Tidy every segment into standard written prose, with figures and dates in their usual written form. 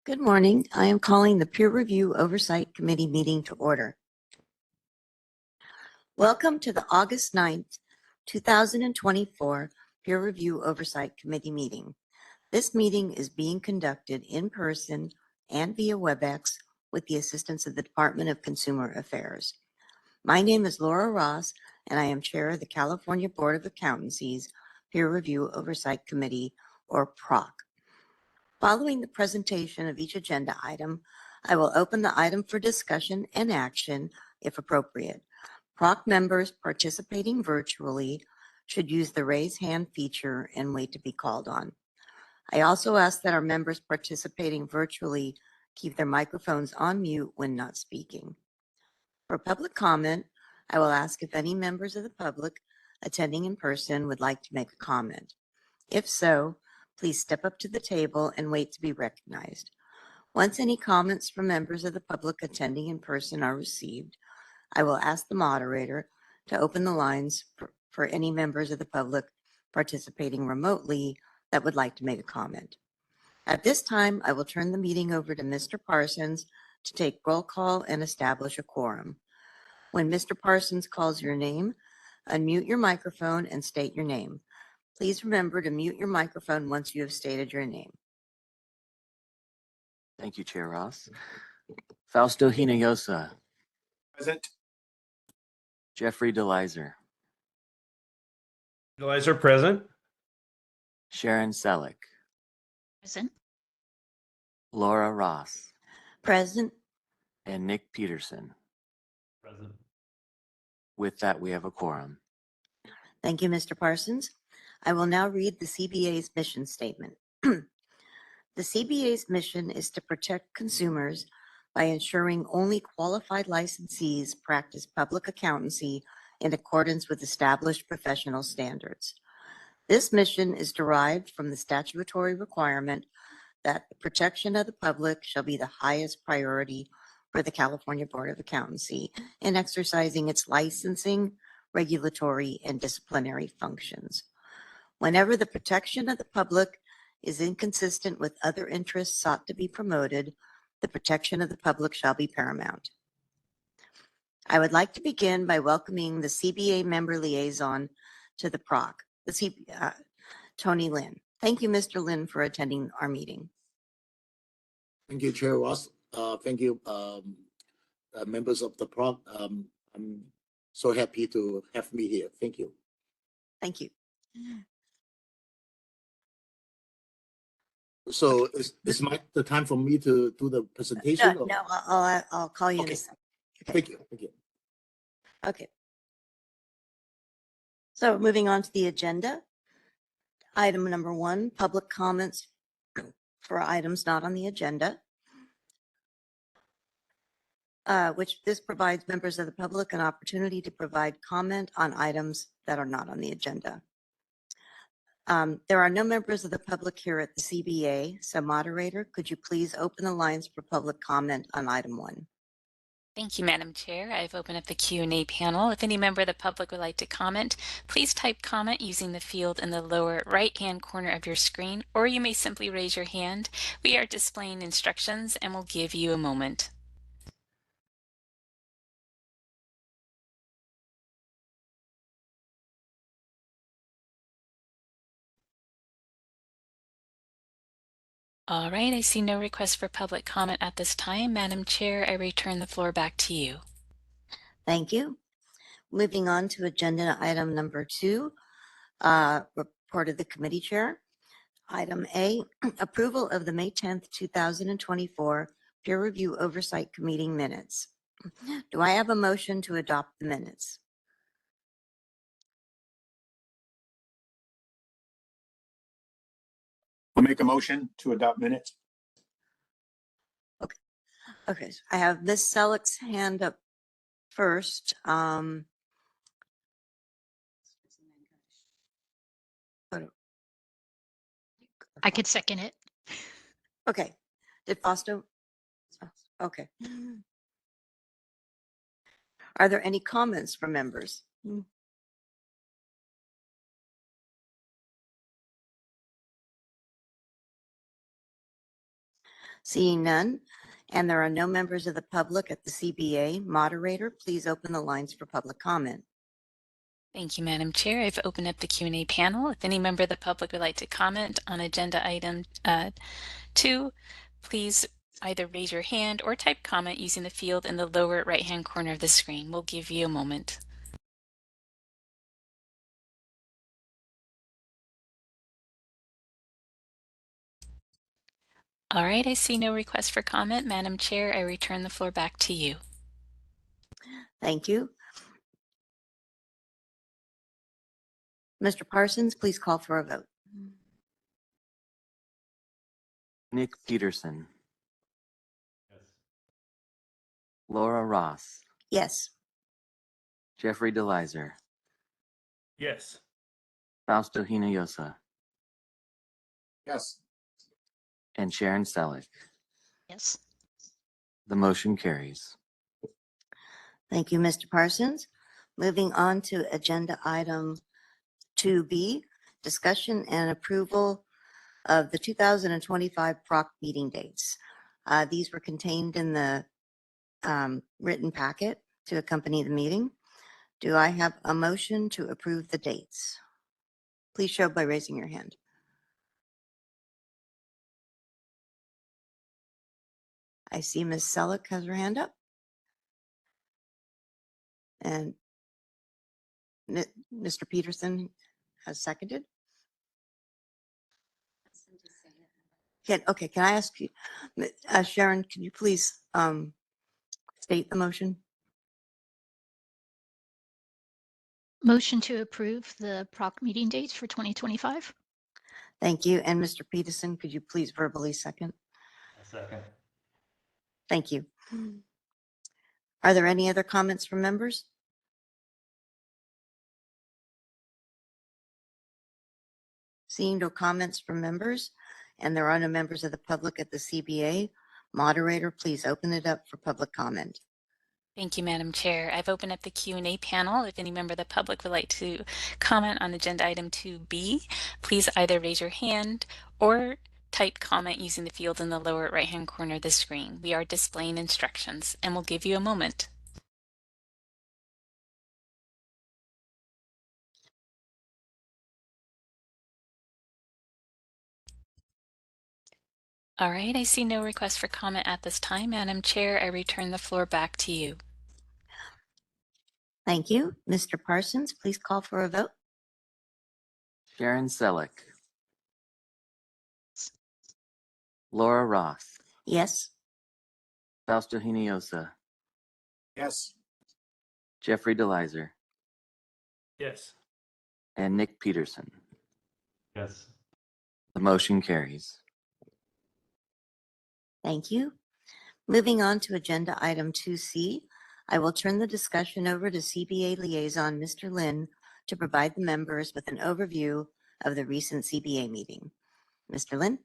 Good morning. I am calling the Peer Review Oversight Committee meeting to order. Welcome to the August 9th, 2024 Peer Review Oversight Committee meeting. This meeting is being conducted in person and via WebEx with the assistance of the Department of Consumer Affairs. My name is Laura Ross, and I am Chair of the California Board of Accountancy's Peer Review Oversight Committee, or PROC. Following the presentation of each agenda item, I will open the item for discussion and action if appropriate. PROC members participating virtually should use the raise hand feature and wait to be called on. I also ask that our members participating virtually keep their microphones on mute when not speaking. For public comment, I will ask if any members of the public attending in person would like to make a comment. If so, please step up to the table and wait to be recognized. Once any comments from members of the public attending in person are received, I will ask the moderator to open the lines for any members of the public participating remotely that would like to make a comment. At this time, I will turn the meeting over to Mr. Parsons to take roll call and establish a quorum. When Mr. Parsons calls your name, unmute your microphone and state your name. Please remember to mute your microphone once you have stated your name. Thank you, Chair Ross. Fausto Hinojosa. Present. Jeffrey DeLizer. DeLizer present. Sharon Selleck. Present. Laura Ross. Present. And Nick Peterson. Present. With that, we have a quorum. Thank you, Mr. Parsons. I will now read the CBA's mission statement. The CBA's mission is to protect consumers by ensuring only qualified licensees practice public accountancy in accordance with established professional standards. This mission is derived from the statutory requirement that the protection of the public shall be the highest priority for the California Board of Accountancy in exercising its licensing, regulatory, and disciplinary functions. Whenever the protection of the public is inconsistent with other interests sought to be promoted, the protection of the public shall be paramount. I would like to begin by welcoming the CBA member liaison to the PROC, Tony Lin. Thank you, Mr. Lin, for attending our meeting. Thank you, Chair Ross. Thank you, members of the PROC. I'm so happy to have me here. Thank you. Thank you. So is the time for me to do the presentation? No, I'll call you in a second. Okay. Thank you. Thank you. Okay. So moving on to the agenda. Item number 1, public comments for items not on the agenda, which this provides members of the public an opportunity to provide comment on items that are not on the agenda. There are no members of the public here at the CBA, so moderator, could you please open the lines for public comment on item 1? Thank you, Madam Chair. I've opened up the Q&A panel. If any member of the public would like to comment, please type comment using the field in the lower right-hand corner of your screen, or you may simply raise your hand. We are displaying instructions and we'll give you a moment. All right, I see no request for public comment at this time. Madam Chair, I return the floor back to you. Thank you. Moving on to agenda item number 2, report of the committee chair. Item A, approval of the May 10th, 2024 peer review oversight committee minutes. Do I have a motion to adopt the minutes? I'll make a motion to adopt minutes. Okay, so I have Ms. Selleck's hand up first. I could second it. Okay, did Fausto? Okay. Are there any comments from members? Seeing none, and there are no members of the public at the CBA. Moderator, please open the lines for public comment. Thank you, Madam Chair. I've opened up the Q&A panel. If any member of the public would like to comment on agenda item 2, please either raise your hand or type comment using the field in the lower right-hand corner of the screen. We'll give you a moment. All right, I see no request for comment. Madam Chair, I return the floor back to you. Thank you. Mr. Parsons, please call for a vote. Nick Peterson, Yes. Laura Ross, Yes. Jeffrey DeLizer, Yes. Fausto Hinojosa, Yes. and Sharon Selleck. Yes. The motion carries. Thank you, Mr. Parsons. Moving on to agenda item 2B, discussion and approval of the 2025 PROC meeting dates. These were contained in the written packet to accompany the meeting. Do I have a motion to approve the dates? Please show by raising your hand. I see Ms. Selleck has her hand up. And Mr. Peterson has seconded. Okay, can I ask you, Sharon, can you please state the motion? Motion to approve the PROC meeting dates for 2025. Thank you. And Mr. Peterson, could you please verbally second? Second. Thank you. Are there any other comments from members? Seeing no comments from members, and there are no members of the public at the CBA, moderator, please open it up for public comment. Thank you, Madam Chair. I've opened up the Q&A panel. If any member of the public would like to comment on agenda item 2B, please either raise your hand or type comment using the field in the lower right-hand corner of the screen. We are displaying instructions, and we'll give you a moment. All right, I see no request for comment at this time. Madam Chair, I return the floor back to you. Thank you. Mr. Parsons, please call for a vote. Sharon Selleck, Laura Ross, Yes. Fausto Hinojosa, Yes. Jeffrey DeLizer, Yes. and Nick Peterson. Yes. The motion carries. Thank you. Moving on to agenda item 2C, I will turn the discussion over to CBA liaison, Mr. Lin, to provide the members with an overview of the recent CBA meeting. Mr. Lin?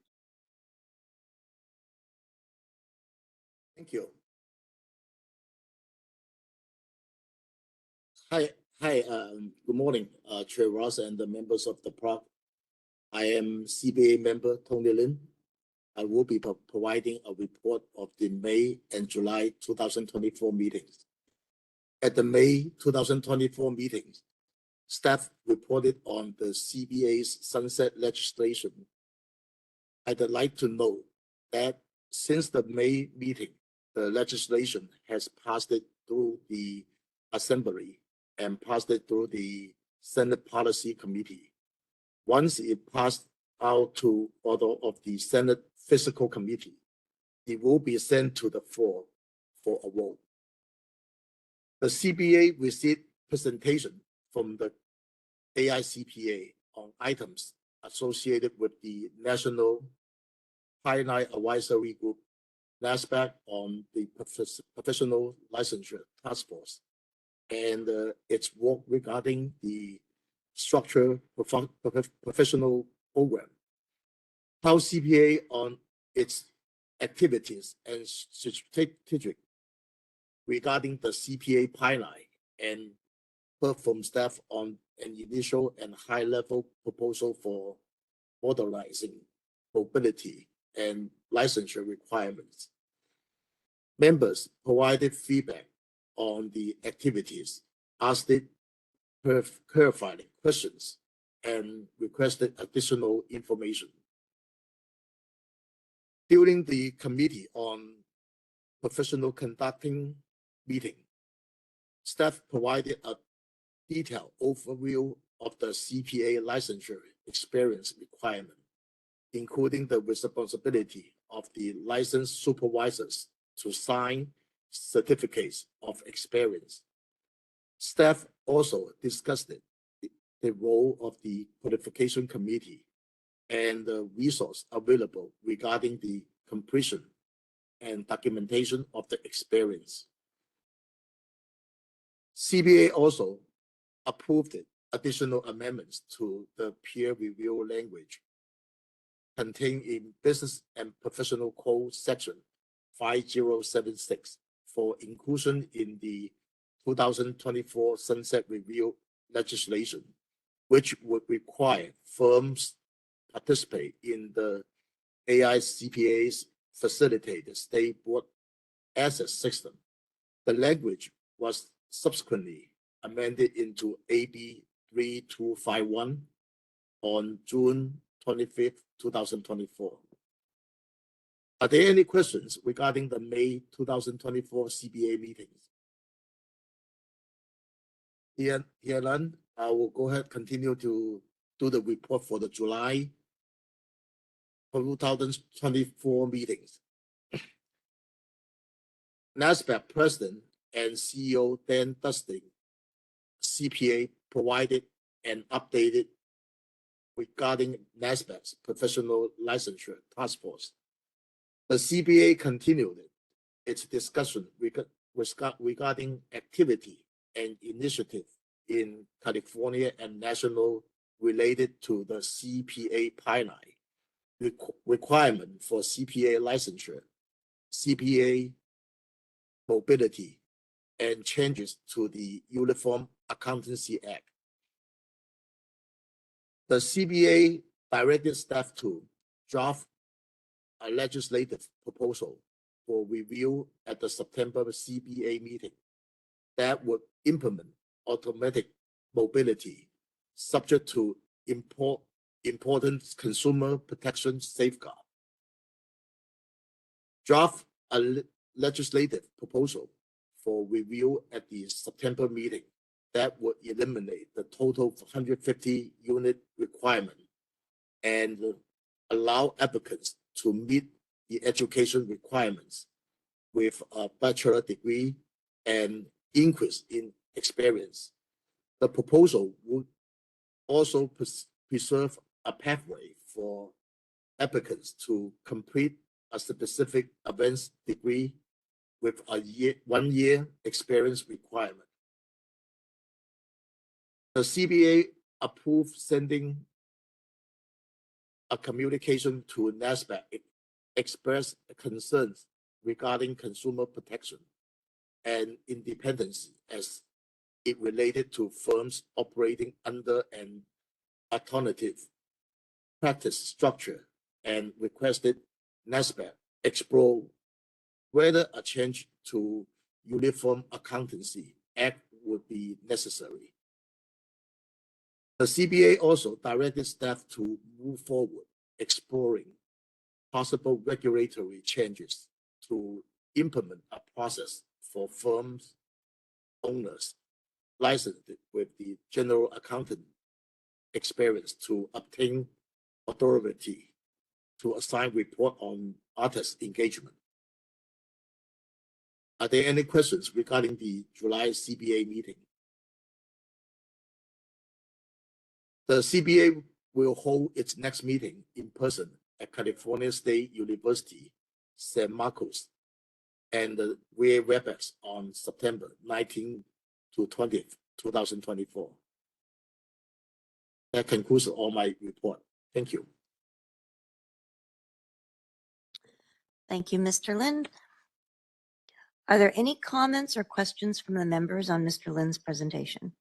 Thank you. Hi, good morning, Chair Ross and the members of the PROC. I am CBA member Tony Lin. I will be providing a report of the May and July 2024 meetings. At the May 2024 meetings, staff reported on the CBA's sunset legislation. I'd like to note that since the May meeting, the legislation has passed it through the Assembly and passed it through the Senate Policy Committee. Once it passed out to order of the Senate Fiscal Committee, it will be sent to the floor for a vote. The CBA received presentation from the AICPA on items associated with the National Finance Advisory Group, NASDAQ on the Professional Licensure Task Force, and its work regarding the Structured Professional Program, how CPA on its activities and strategic regarding the CPA pipeline, and heard from staff on an initial and high-level proposal for modernizing mobility and licensure requirements. Members provided feedback on the activities, asked clarifying questions, and requested additional information. During the Committee on Professional Conducting meeting, staff provided a detailed overview of the CPA licensure experience requirement, including the responsibility of the licensed supervisors to sign certificates of experience. Staff also discussed the role of the qualification committee and the resource available regarding the completion and documentation of the experience. CBA also approved additional amendments to the peer review language contained in Business and Professional Code section 5076 for inclusion in the 2024 Sunset Review legislation, which would require firms participate in the AICPA's facilitated state board access system. The language was subsequently amended into AB 3251 on June 25th, 2024. Are there any questions regarding the May 2024 CBA meetings? Here none, I will go ahead and continue to do the report for the July 2024 meetings. NASDAQ President and CEO Dan Dusting, CPA, provided an update regarding NASDAQ's professional licensure task force. The CBA continued its discussion regarding activity and initiative in California and national related to the CPA pipeline, requirement for CPA licensure, CPA mobility, and changes to the Uniform Accountancy Act. The CBA directed staff to draft a legislative proposal for review at the September CBA meeting that would implement automatic mobility subject to important consumer protection safeguard. Draft a legislative proposal for review at the September meeting that would eliminate the total 150 unit requirement and allow applicants to meet the education requirements with a bachelor degree and increase in experience. The proposal would also preserve a pathway for applicants to complete a specific advanced degree with a 1 year experience requirement. The CBA approved sending a communication to NASDAQ express concerns regarding consumer protection and independence as it related to firms operating under an alternative practice structure, and requested NASDAQ explore whether a change to Uniform Accountancy Act would be necessary. The CBA also directed staff to move forward exploring possible regulatory changes to implement a process for firms owners licensed with the general accountant experience to obtain authority to assign report on artist engagement. Are there any questions regarding the July CBA meeting? The CBA will hold its next meeting in person at California State University, San Marcos, and via WebEx on September 19th to 20th, 2024. That concludes all my report. Thank you. Thank you, Mr. Lin. Are there any comments or questions from the members on Mr. Lin's presentation?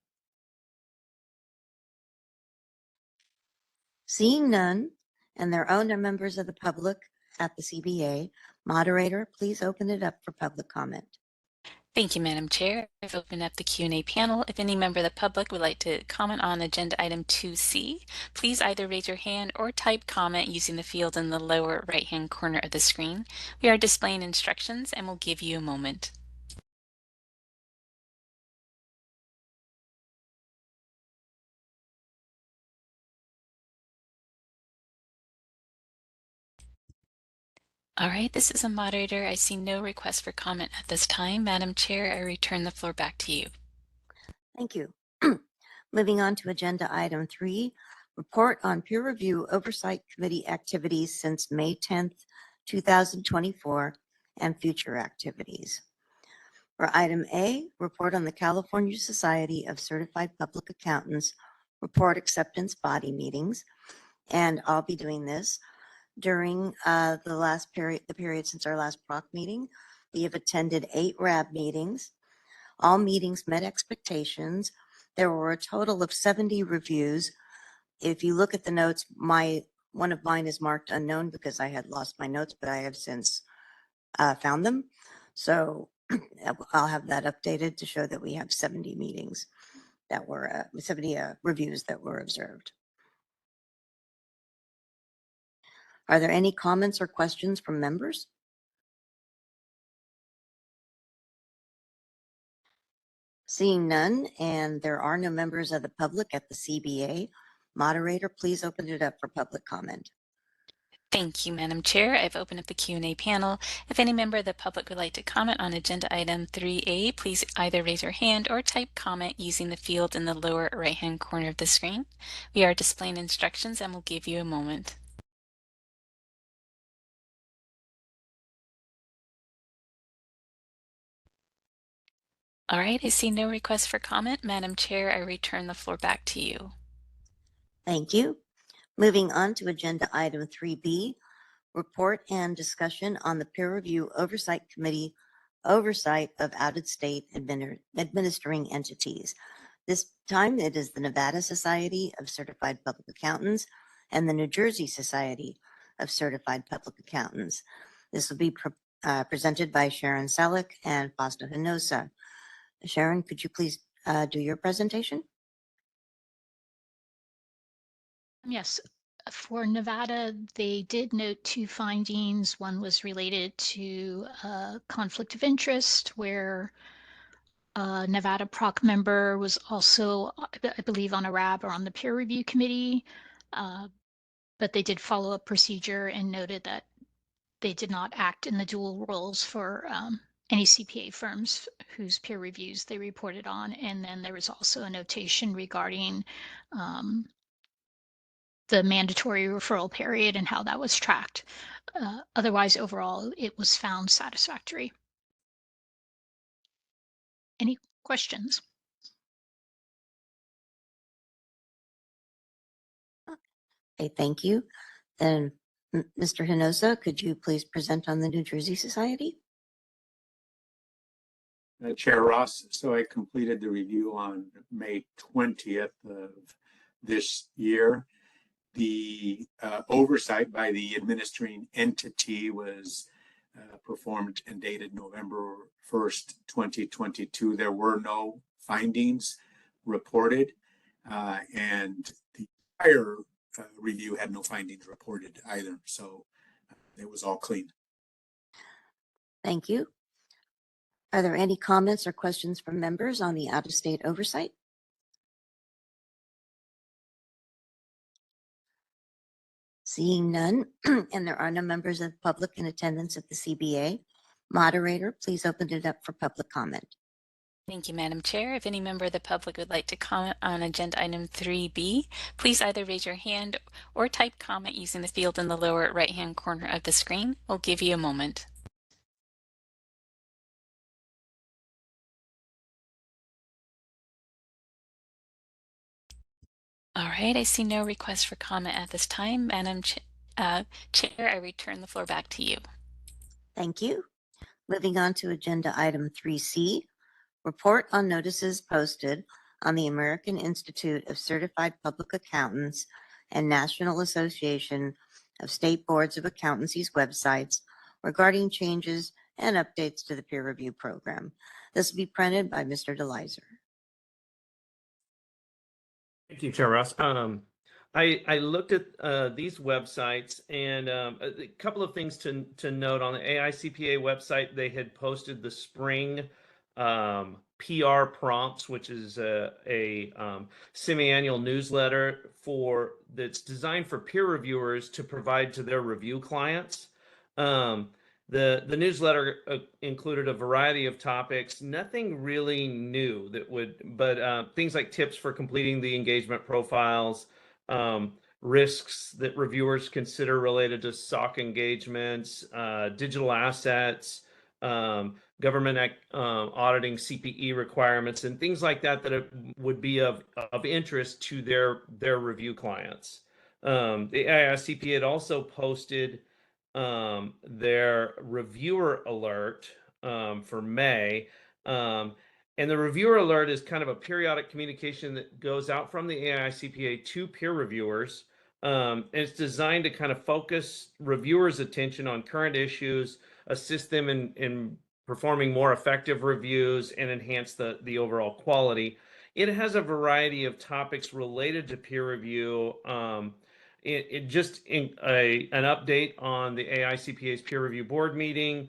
Seeing none, and there are no members of the public at the CBA. Moderator, please open it up for public comment. Thank you, Madam Chair. I've opened up the Q&A panel. If any member of the public would like to comment on agenda item 2C, please either raise your hand or type comment using the field in the lower right-hand corner of the screen. We are displaying instructions and will give you a moment. All right, this is a moderator. I see no request for comment at this time. Madam Chair, I return the floor back to you. Thank you. Moving on to agenda item 3, report on peer review oversight committee activities since May 10th, 2024 and future activities. For item A, report on the California Society of Certified Public Accountants report acceptance body meetings. And I'll be doing this during the period since our last PROC meeting. We have attended 8 RAB meetings. All meetings met expectations. There were a total of 70 reviews. If you look at the notes, one of mine is marked unknown because I had lost my notes, but I have since found them. So I'll have that updated to show that we have 70 meetings that were 70 reviews that were observed. Are there any comments or questions from members? Seeing none, and there are no members of the public at the CBA, moderator, please open it up for public comment. Thank you, Madam Chair. I've opened up the Q&A panel. If any member of the public would like to comment on agenda item 3A, please either raise your hand or type comment using the field in the lower right-hand corner of the screen. We are displaying instructions and will give you a moment. All right, I see no request for comment. Madam Chair, I return the floor back to you. Thank you. Moving on to agenda item 3B, report and discussion on the peer review oversight committee oversight of out-of-state administering entities. This time it is the Nevada Society of Certified Public Accountants and the New Jersey Society of Certified Public Accountants. This will be presented by Sharon Selleck and Fausto Hinosa. Sharon, could you please do your presentation? Yes. For Nevada, they did note 2 findings. One was related to conflict of interest, where a Nevada PROC member was also, I believe, on a RAB or on the peer review committee. But they did follow a procedure and noted that they did not act in the dual roles for any CPA firms whose peer reviews they reported on. And then there was also a notation regarding the mandatory referral period and how that was tracked. Otherwise, overall, it was found satisfactory. Any questions? Okay, thank you. Then, Mr. Hinosa, could you please present on the New Jersey Society? Chair Ross, so I completed the review on May 20th of this year. The oversight by the administering entity was performed and dated November 1st, 2022. There were no findings reported, and the prior review had no findings reported either. So it was all clean. Thank you. Are there any comments or questions from members on the out-of-state oversight? Seeing none, and there are no members of the public in attendance at the CBA, moderator, please open it up for public comment. Thank you, Madam Chair. If any member of the public would like to comment on agenda item 3B, please either raise your hand or type comment using the field in the lower right-hand corner of the screen. We'll give you a moment. All right, I see no request for comment at this time. Madam Chair, I return the floor back to you. Thank you. Moving on to agenda item 3C, report on notices posted on the American Institute of Certified Public Accountants and National Association of state boards of accountancy's websites regarding changes and updates to the peer review program. This will be printed by Mr. DeLizer. Thank you, Chair Ross. I looked at these websites, and a couple of things to note. On the AICPA website, they had posted the spring PR prompts, which is a semi-annual newsletter that's designed for peer reviewers to provide to their review clients. The newsletter included a variety of topics, nothing really new but things like tips for completing the engagement profiles, risks that reviewers consider related to SOC engagements, digital assets, government auditing CPE requirements, and things like that would be of interest to their review clients. The AICPA had also posted their reviewer alert for May. And the reviewer alert is kind of a periodic communication that goes out from the AICPA to peer reviewers. And it's designed to kind of focus reviewers' attention on current issues, assist them in performing more effective reviews, and enhance the overall quality. It has a variety of topics related to peer review. An update on the AICPA's peer review board meeting,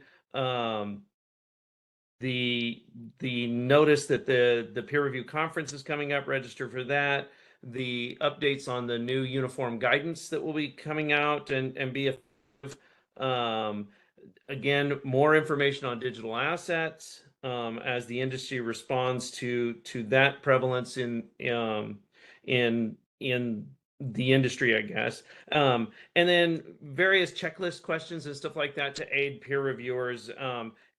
the notice that the peer review conference is coming up, register for that, the updates on the new uniform guidance that will be coming out and be again, more information on digital assets as the industry responds to that prevalence in the industry, I guess. And then various checklist questions and stuff like that to aid peer reviewers.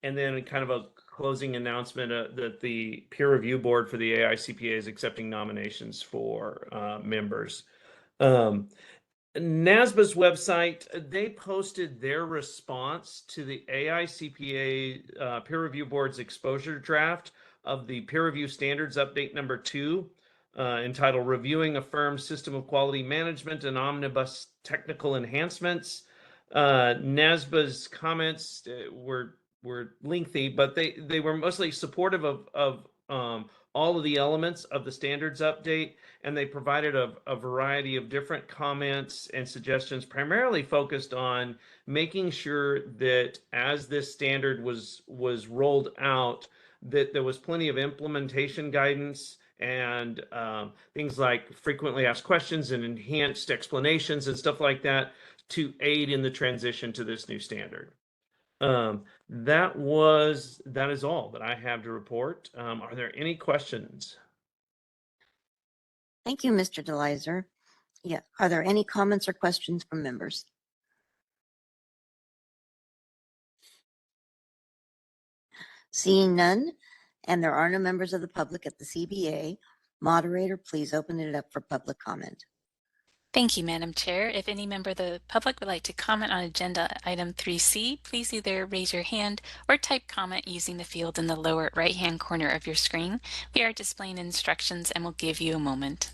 And then kind of a closing announcement that the peer review board for the AICPA is accepting nominations for members. NASBA's website, they posted their response to the AICPA peer review board's exposure draft of the peer review standards update number 2, entitled Reviewing a Firm's System of Quality Management and Omnibus Technical Enhancements. NASBA's comments were lengthy, but they were mostly supportive of all of the elements of the standards update, and they provided a variety of different comments and suggestions, primarily focused on making sure that as this standard was rolled out, that there was plenty of implementation guidance and things like frequently asked questions and enhanced explanations and stuff like that to aid in the transition to this new standard. That is all that I have to report. Are there any questions? Thank you, Mr. DeLizer. Yeah, are there any comments or questions from members? Seeing none, and there are no members of the public at the CBA, moderator, please open it up for public comment. Thank you, Madam Chair. If any member of the public would like to comment on agenda item 3C, please either raise your hand or type comment using the field in the lower right-hand corner of your screen. We are displaying instructions and will give you a moment.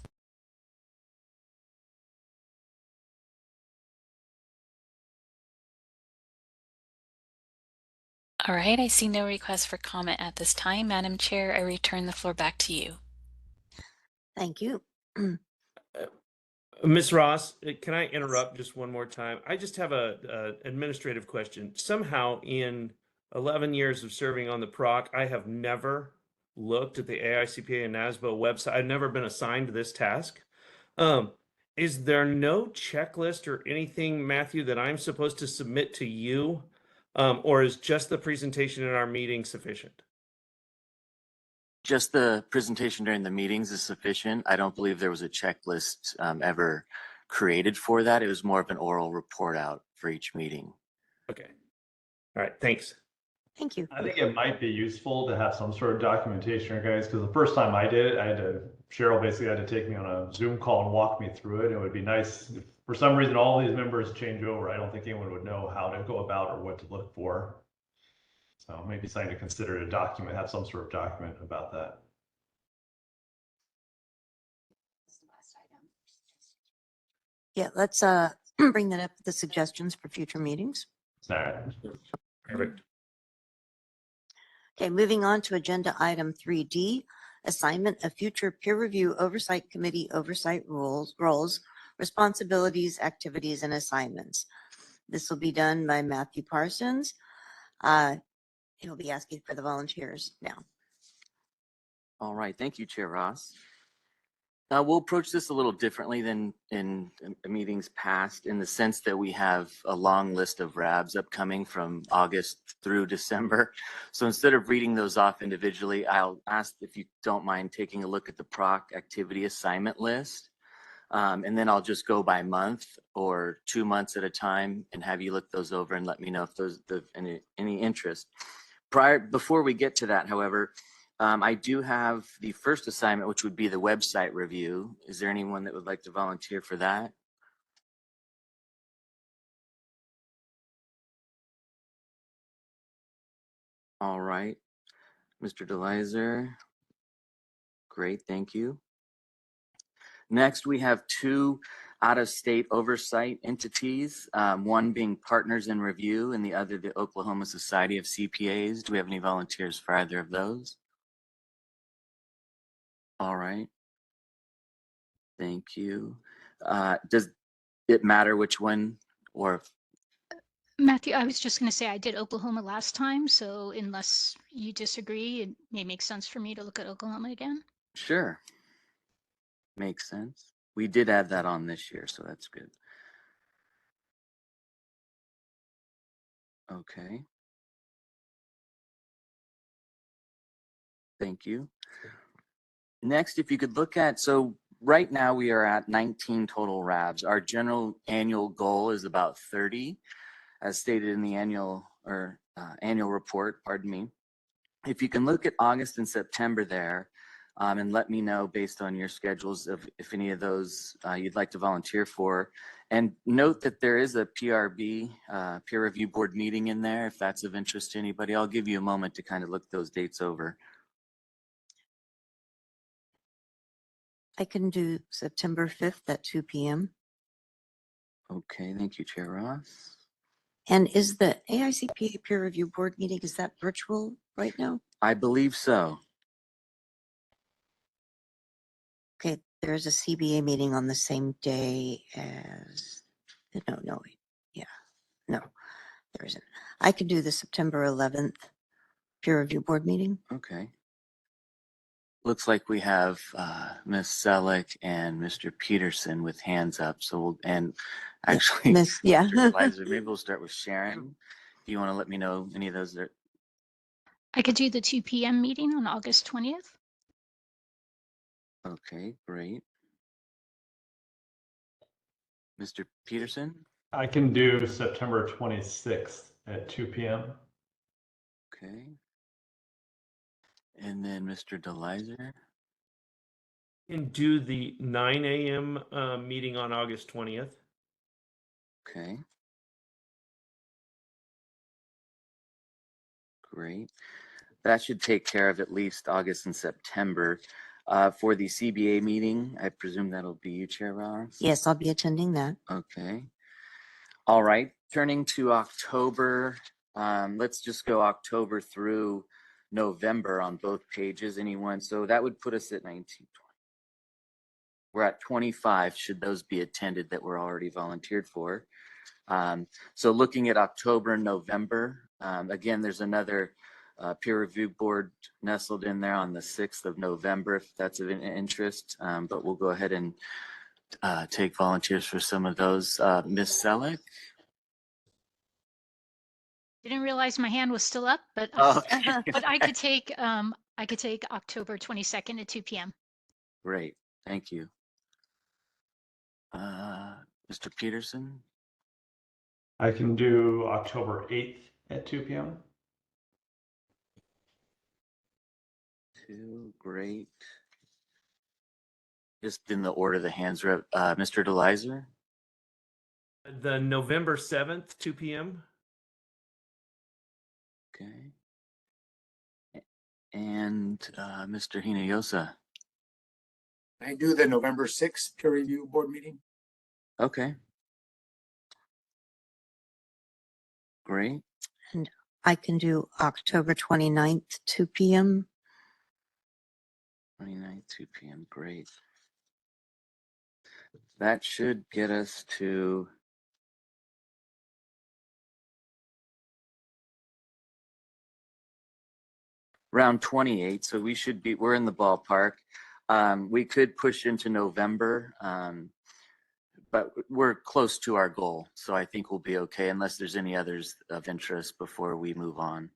All right, I see no request for comment at this time. Madam Chair, I return the floor back to you. Thank you. Ms. Ross, can I interrupt just one more time? I just have a administrative question. Somehow in 11 years of serving on the PROC, I have never looked at the AICPA and NASBA website. I've never been assigned this task. Is there no checklist or anything, Matthew, that I'm supposed to submit to you? Or is just the presentation in our meeting sufficient? Just the presentation during the meetings is sufficient. I don't believe there was a checklist ever created for that. It was more of an oral report out for each meeting. Okay. All right. Thanks. Thank you. I think it might be useful to have some sort of documentation, guys, because the first time I did it, Cheryl basically had to take me on a Zoom call and walk me through it. It would be nice if for some reason all these members change over. I don't think anyone would know how to go about or what to look for. So maybe something to consider to document, have some sort of document about that. Yeah, let's bring that up with the suggestions for future meetings. All right. Perfect. Okay, moving on to agenda item 3D, assignment of future peer review oversight committee oversight roles, responsibilities, activities, and assignments. This will be done by Matthew Parsons. He'll be asking for the volunteers now. All right, thank you, Chair Ross. We'll approach this a little differently than in meetings past, in the sense that we have a long list of RABs upcoming from August through December. So instead of reading those off individually, I'll ask if you don't mind taking a look at the PROC activity assignment list. And then I'll just go by month or 2 months at a time and have you look those over and let me know if those of any interest. Before we get to that, however, I do have the first assignment, which would be the website review. Is there anyone that would like to volunteer for that? All right, Mr. DeLizer. Great, thank you. Next, we have 2 out-of-state oversight entities, one being Partners in Review and the other the Oklahoma Society of CPAs. Do we have any volunteers for either of those? All right. Thank you. Does it matter which one, or? Matthew, I was just going to say I did Oklahoma last time, so unless you disagree, it may make sense for me to look at Oklahoma again. Sure. Makes sense. We did add that on this year, so that's good. Okay. Thank you. Next, if you could look at, so right now we are at 19 total RABs. Our general annual goal is about 30, as stated in the annual report, pardon me. If you can look at August and September there, and let me know based on your schedules of if any of those you'd like to volunteer for. And note that there is a PRB, peer review board meeting in there, if that's of interest to anybody. I'll give you a moment to kind of look those dates over. I can do September 5th at 2 p.m. Okay, thank you, Chair Ross. And is the AICPA peer review board meeting, is that virtual right now? I believe so. Okay, there's a CBA meeting on the same day as, no, there isn't. I could do the September 11th peer review board meeting. Okay. Looks like we have Ms. Selleck and Mr. Peterson with hands up. So we'll, and actually, Yeah. Mr. Kleiser, maybe we'll start with Sharon. Do you want to let me know any of those? I could do the 2 p.m. meeting on August 20th. Okay, great. Mr. Peterson? I can do September 26th at 2 p.m. Okay. And then Mr. DeLizer? And do the 9 a.m. Meeting on August 20th. Okay. Great. That should take care of at least August and September. For the CBA meeting, I presume that'll be you, Chair Ross? Yes, I'll be attending that. Okay. All right. Turning to October, let's just go October through November on both pages. Anyone? So that would put us at 19, 20. We're at 25, should those be attended that were already volunteered for. So looking at October and November, again, there's another peer review board nestled in there on the 6th of November, if that's of interest. But we'll go ahead and take volunteers for some of those. Ms. Selleck? Didn't realize my hand was still up, but Okay. but I could take October 22nd at 2 p.m. Great, thank you. Mr. Peterson? I can do October 8th at 2 p.m. 2, great. Just in the order the hands are up. Mr. DeLizer? The November 7th, 2 p.m. Okay. And Mr. Hinoyosa? I do the November 6th peer review board meeting. Okay. Great. And I can do October 29th, 2 p.m. 29, 2 p.m. Great. That should get us to around 28. So we're in the ballpark. We could push into November, but we're close to our goal. So I think we'll be okay unless there's any others of interest before we move on.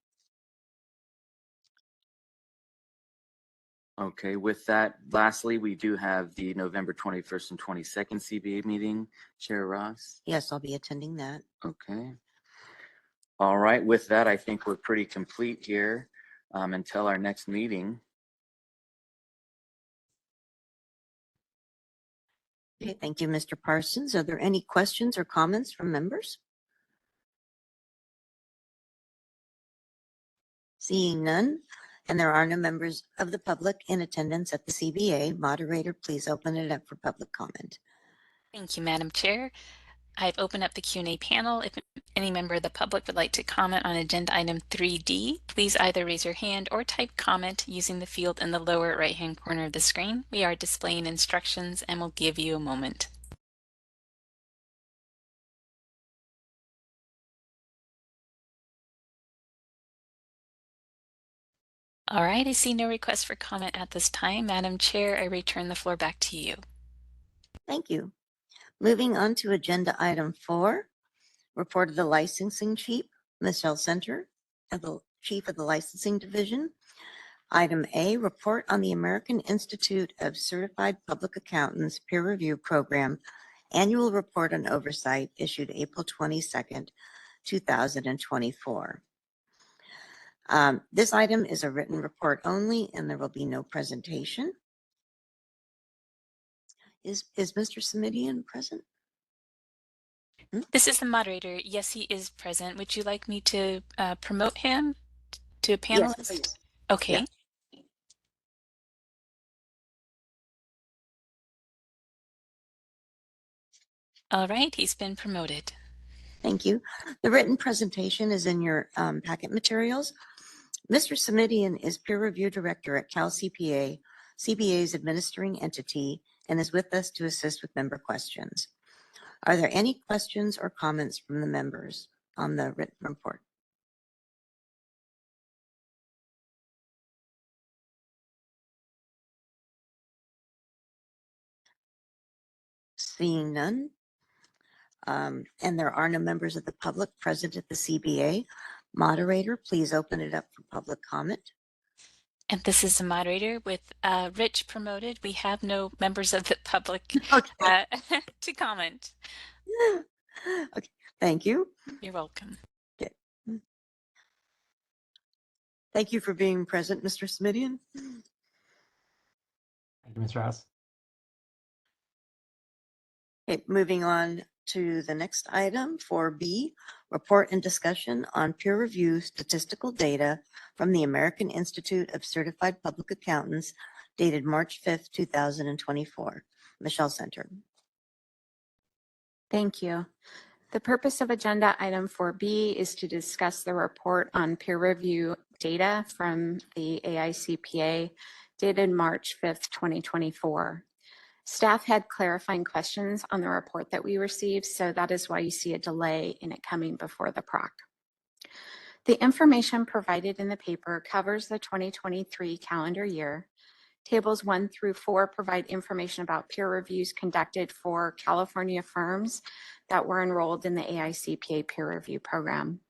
Okay, with that, lastly, we do have the November 21st and 22nd CBA meeting. Chair Ross? Yes, I'll be attending that. Okay. All right, with that, I think we're pretty complete here until our next meeting. Okay, thank you, Mr. Parsons. Are there any questions or comments from members? Seeing none, and there are no members of the public in attendance at the CBA, moderator, please open it up for public comment. Thank you, Madam Chair. I've opened up the Q&A panel. If any member of the public would like to comment on agenda item 3D, please either raise your hand or type comment using the field in the lower right-hand corner of the screen. We are displaying instructions and we'll give you a moment. All right, I see no request for comment at this time. Madam Chair, I return the floor back to you. Thank you. Moving on to agenda item 4, report of the licensing chief, Michelle Center, the chief of the licensing division. Item A, report on the American Institute of Certified Public Accountants peer review program annual report on oversight issued April 22nd, 2024. This item is a written report only, and there will be no presentation. Is Mr. Simidian present? This is the moderator. Yes, he is present. Would you like me to promote him to a panelist? Yes, please. Okay. Yeah. All right, he's been promoted. Thank you. The written presentation is in your packet materials. Mr. Simidian is peer review director at Cal CPA, CBA's administering entity, and is with us to assist with member questions. Are there any questions or comments from the members on the written report? Seeing none, and there are no members of the public present at the CBA. Moderator, please open it up for public comment. And this is the moderator with Rich promoted. We have no members of the public Okay. to comment. Okay, thank you. You're welcome. Okay. Thank you for being present, Mr. Simidian. Thank you, Mr. House. Okay, moving on to the next item, 4B, report and discussion on peer review statistical data from the American Institute of Certified Public Accountants dated March 5th, 2024. Michelle Center. Thank you. The purpose of agenda item 4B is to discuss the report on peer review data from the AICPA dated March 5th, 2024. Staff had clarifying questions on the report that we received, so that is why you see a delay in it coming before the PROC. The information provided in the paper covers the 2023 calendar year. Tables 1 through 4 provide information about peer reviews conducted for California firms that were enrolled in the AICPA peer review program.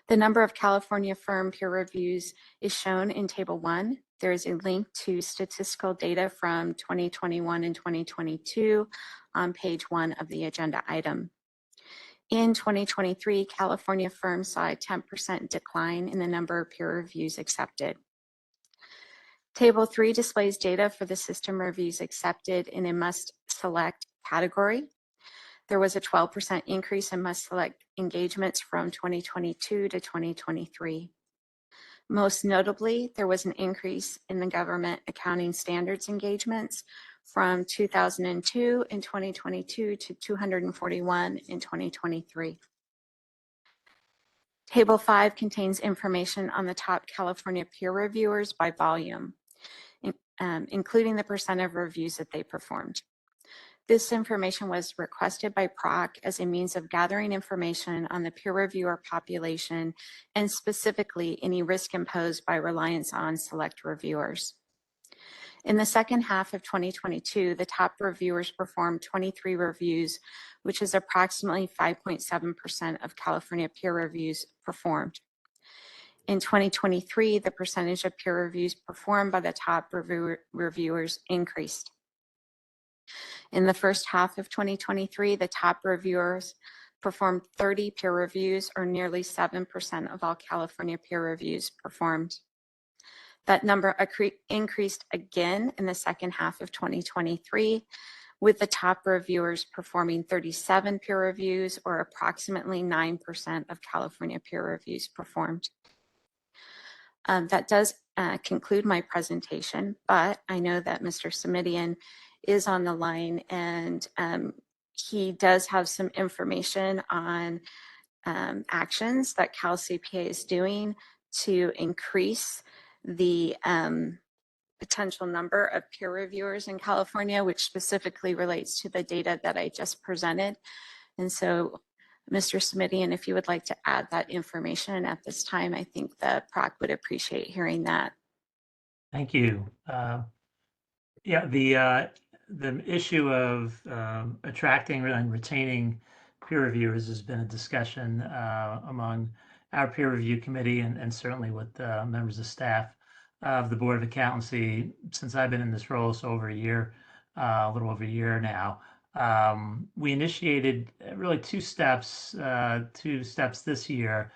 The number of California firm peer reviews is shown in Table 1. There is a link to statistical data from 2021 and 2022 on page 1 of the agenda item. In 2023, California firms saw a 10% decline in the number of peer reviews accepted. Table 3 displays data for the system reviews accepted in a must-select category. There was a 12% increase in must-select engagements from 2022 to 2023. Most notably, there was an increase in the government accounting standards engagements from 2002 in 2022 to 241 in 2023. Table 5 contains information on the top California peer reviewers by volume, including the percent of reviews that they performed. This information was requested by PROC as a means of gathering information on the peer reviewer population and specifically any risk imposed by reliance on select reviewers. In the second half of 2022, the top reviewers performed 23 reviews, which is approximately 5.7% of California peer reviews performed. In 2023, the percentage of peer reviews performed by the top reviewers increased. In the first half of 2023, the top reviewers performed 30 peer reviews, or nearly 7% of all California peer reviews performed. That number increased again in the second half of 2023, with the top reviewers performing 37 peer reviews, or approximately 9% of California peer reviews performed. That does conclude my presentation, but I know that Mr. Simidian is on the line, and he does have some information on actions that Cal CPA is doing to increase the potential number of peer reviewers in California, which specifically relates to the data that I just presented. And so, Mr. Simidian, if you would like to add that information at this time, I think the PROC would appreciate hearing that. Thank you. Yeah, the issue of attracting and retaining peer reviewers has been a discussion among our peer review committee and certainly with members of staff of the Board of Accountancy since I've been in this role, so over a year, a little over a year now. We initiated really two steps this year,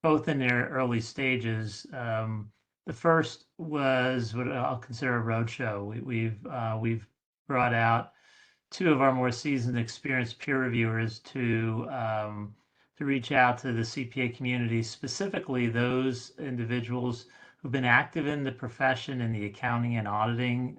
both in their early stages. The first was what I'll consider a roadshow. We've brought out two of our more seasoned, experienced peer reviewers to reach out to the CPA community, specifically those individuals who've been active in the profession in the accounting and auditing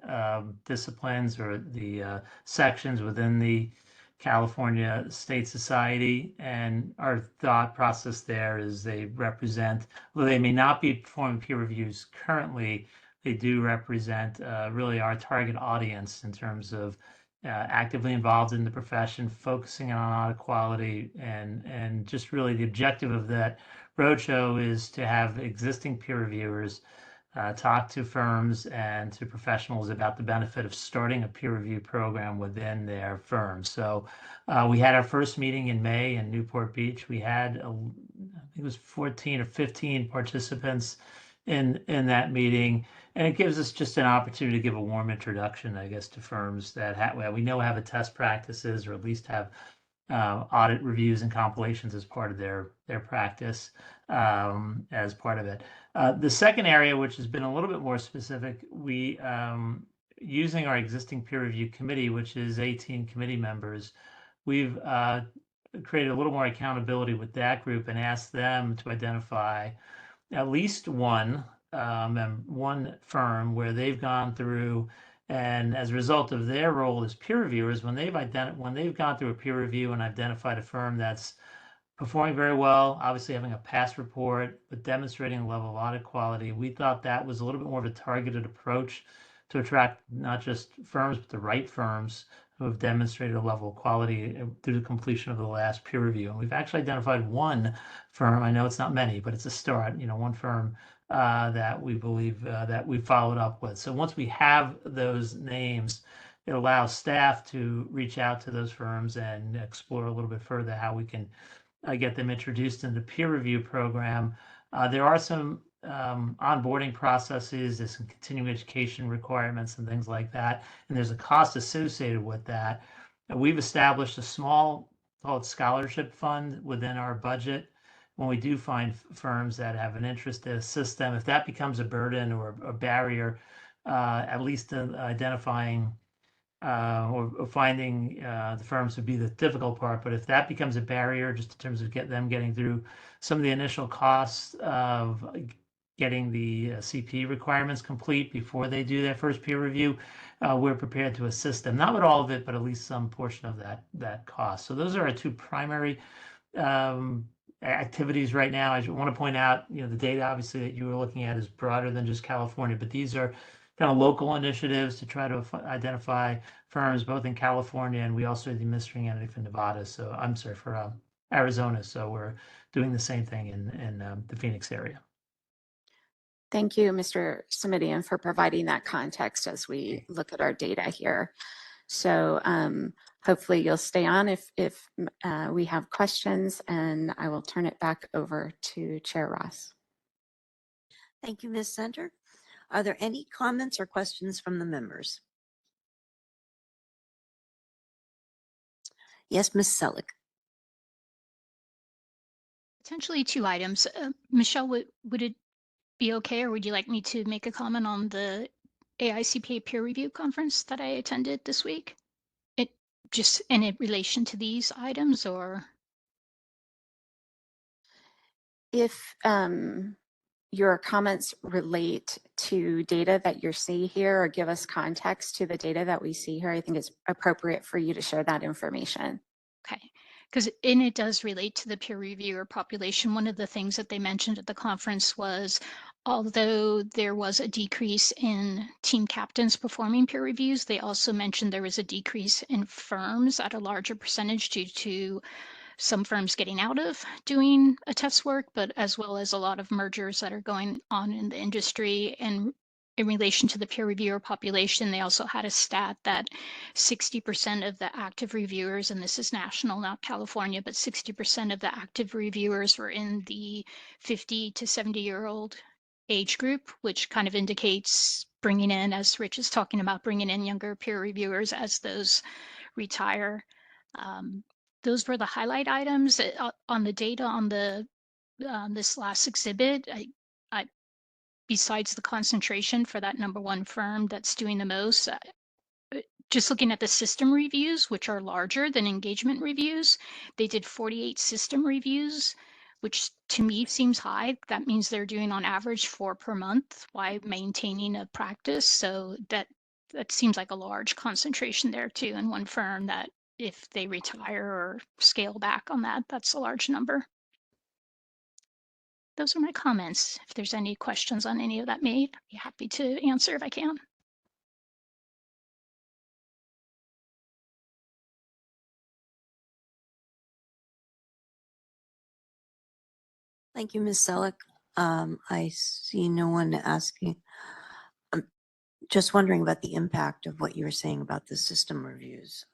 disciplines or the sections within the California State Society. And our thought process there is they represent, although they may not be performing peer reviews currently, they do represent really our target audience in terms of actively involved in the profession, focusing on audit quality, and just really the objective of that roadshow is to have existing peer reviewers talk to firms and to professionals about the benefit of starting a peer review program within their firm. So we had our first meeting in May in Newport Beach. We had, I think it was 14 or 15 participants in that meeting. And it gives us just an opportunity to give a warm introduction, I guess, to firms that we know have attest practices or at least have audit reviews and compilations as part of their practice as part of it. The second area, which has been a little bit more specific, we using our existing peer review committee, which is 18 committee members, we've created a little more accountability with that group and asked them to identify at least one firm where they've gone through, and as a result of their role as peer reviewers, when they've gone through a peer review and identified a firm that's performing very well, obviously having a pass report, but demonstrating a level of audit quality, we thought that was a little bit more of a targeted approach to attract not just firms, but the right firms who have demonstrated a level of quality through the completion of the last peer review. And we've actually identified one firm. I know it's not many, but it's a start, one firm that we believe that we followed up with. So once we have those names, it allows staff to reach out to those firms and explore a little bit further how we can get them introduced in the peer review program. There are some onboarding processes, there's some continuing education requirements and things like that, and there's a cost associated with that. We've established a small, called scholarship fund within our budget. When we do find firms that have an interest to assist them, if that becomes a burden or a barrier, at least identifying or finding the firms would be the difficult part. But if that becomes a barrier, just in terms of getting through some of the initial costs of getting the CP requirements complete before they do their first peer review, we're prepared to assist them. Not with all of it, but at least some portion of that cost. So those are our two primary activities right now. I want to point out, you know, the data obviously that you were looking at is broader than just California, but these are kind of local initiatives to try to identify firms both in California, and we also are the administering entity for Nevada. So I'm sorry, for Arizona. So we're doing the same thing in the Phoenix area. Thank you, Mr. Simidian, for providing that context as we look at our data here. So hopefully you'll stay on if we have questions, and I will turn it back over to Chair Ross. Thank you, Ms. Center. Are there any comments or questions from the members? Yes, Ms. Selick. Potentially two items. Michelle, would it be okay, or would you like me to make a comment on the AICPA peer review conference that I attended this week? It just in relation to these items, or? If your comments relate to data that you're seeing here or give us context to the data that we see here, I think it's appropriate for you to share that information. Okay, because it does relate to the peer reviewer population. One of the things that they mentioned at the conference was, although there was a decrease in team captains performing peer reviews, they also mentioned there was a decrease in firms at a larger percentage due to some firms getting out of doing a test work, but as well as a lot of mergers that are going on in the industry. And in relation to the peer reviewer population, they also had a stat that 60% of the active reviewers, and this is national, not California, but 60% of the active reviewers were in the 50 to 70-year-old age group, which kind of indicates bringing in, as Rich is talking about, bringing in younger peer reviewers as those retire. Those were the highlight items. On the data on the this last exhibit. I besides the concentration for that number one firm that's doing the most, just looking at the system reviews, which are larger than engagement reviews, they did 48 system reviews, which to me seems high. That means they're doing on average 4 per month while maintaining a practice. So that seems like a large concentration there too in one firm, that if they retire or scale back on that, that's a large number. Those are my comments. If there's any questions on any of that made, I'd be happy to answer if I can. Thank you, Ms. Selick. I see no one asking. I'm just wondering about the impact of what you were saying about the system reviews.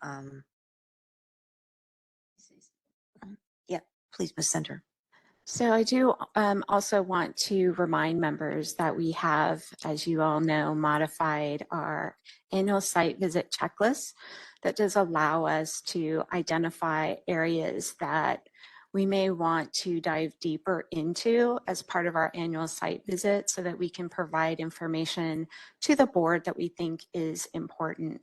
Yeah, please, Ms. Center. So I do also want to remind members that we have, as you all know, modified our annual site visit checklist that does allow us to identify areas that we may want to dive deeper into as part of our annual site visit so that we can provide information to the board that we think is important.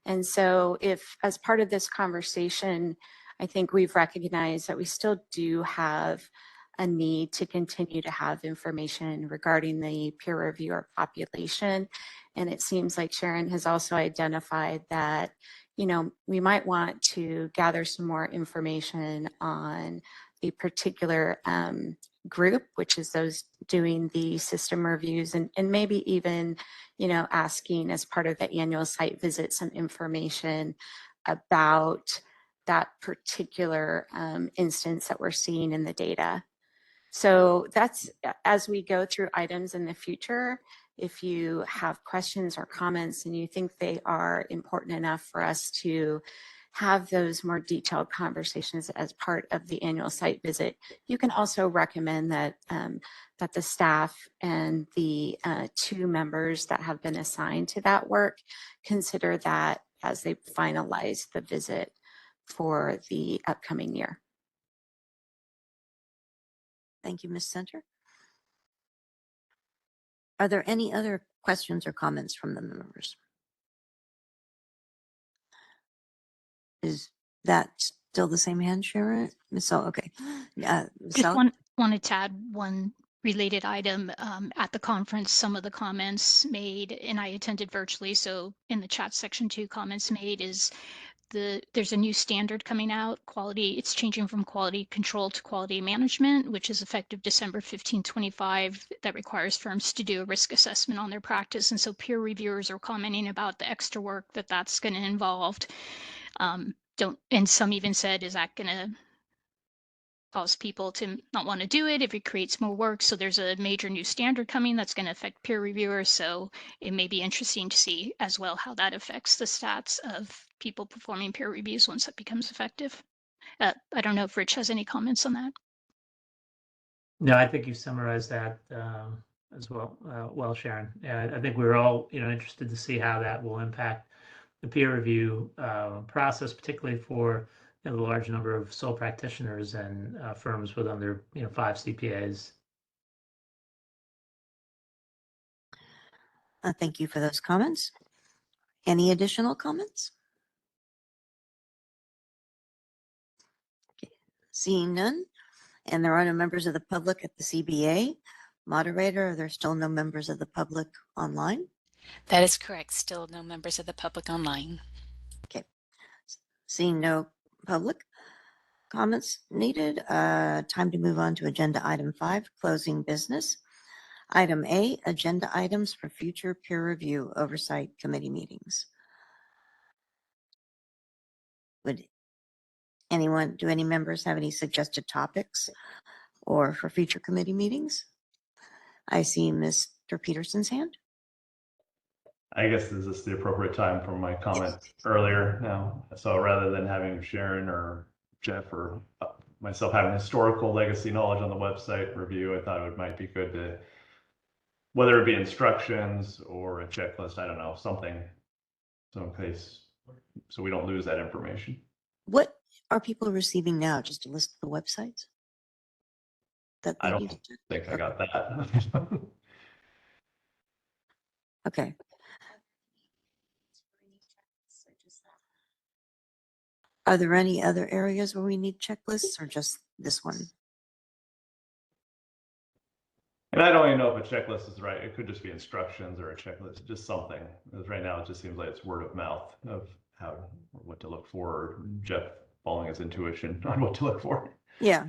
And so if, as part of this conversation, I think we've recognized that we still do have a need to continue to have information regarding the peer reviewer population. And it seems like Sharon has also identified that, you know, we might want to gather some more information on a particular group, which is those doing the system reviews, and maybe even, you know, asking as part of the annual site visit some information about that particular instance that we're seeing in the data. So that's, as we go through items in the future, if you have questions or comments and you think they are important enough for us to have those more detailed conversations as part of the annual site visit, you can also recommend that that the staff and the 2 members that have been assigned to that work consider that as they finalize the visit for the upcoming year. Thank you, Ms. Center. Are there any other questions or comments from the members? Is that still the same hand, Sharon? So, okay. Just wanted to add one related item. At the conference, some of the comments made, and I attended virtually, so in the chat section 2 comments made is there's a new standard coming out, it's changing from quality control to quality management, which is effective December 15, 25, that requires firms to do a risk assessment on their practice. And so peer reviewers are commenting about the extra work that's going to involve. And some even said, is that going to cause people to not want to do it if it creates more work? So there's a major new standard coming that's going to affect peer reviewers. So it may be interesting to see as well how that affects the stats of people performing peer reviews once that becomes effective. I don't know if Rich has any comments on that. No, I think you summarized that as well, well, Sharon. I think we're all, interested to see how that will impact the peer review process, particularly for the large number of sole practitioners and firms with under 5 CPAs. Thank you for those comments. Any additional comments? Okay. Seeing none, and there are no members of the public at the CBA. Moderator, are there still no members of the public online? That is correct. Still no members of the public online. Okay. Seeing no public comments needed, time to move on to agenda item 5, closing business. Item A, agenda items for future peer review oversight committee meetings. Do any members have any suggested topics or for future committee meetings? I see Mr. Peterson's hand. I guess this is the appropriate time for my comment earlier now. So rather than having Sharon or Jeff or myself having historical legacy knowledge on the website review, I thought it might be good to, whether it be instructions or a checklist, I don't know, something, so in case, so we don't lose that information. What are people receiving now? Just a list of the websites? That I they don't used to? think I got that. Okay. Are there any other areas where we need checklists or just this one? And I don't even know if a checklist is right. It could just be instructions or a checklist, just something. Because right now it just seems like it's word of mouth of how, what to look for, or Jeff following his intuition on what to look for. Yeah.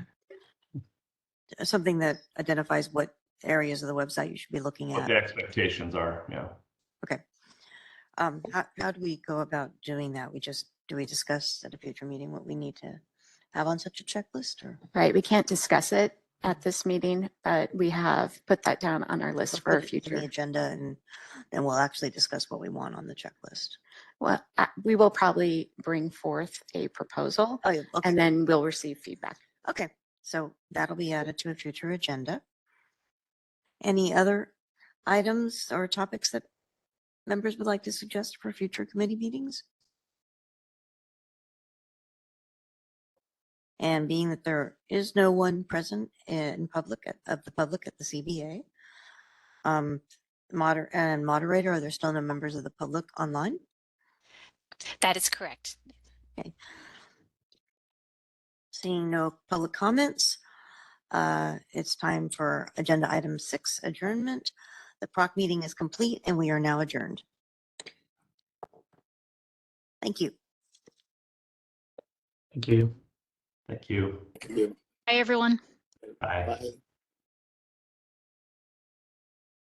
Something that identifies what areas of the website you should be looking What at. the expectations are, yeah. Okay. How do we go about doing that? Do we discuss at a future meeting what we need to have on such a checklist, or? Right, we can't discuss it at this meeting, but we have put that down on our list We'll for a put it in future. the agenda, and then we'll actually discuss what we want on the checklist. Well, we will probably bring forth a proposal Oh, yeah, okay. and then we'll receive feedback. Okay, so that'll be added to a future agenda. Any other items or topics that members would like to suggest for future committee meetings? And being that there is no one present in of the public at the CBA, moderator, are there still no members of the public online? That is correct. Okay. Seeing no public comments, it's time for agenda item 6, adjournment. The PROC meeting is complete and we are now adjourned. Thank you. Thank you. Thank you. Thank you. Hi, everyone. Bye. Bye.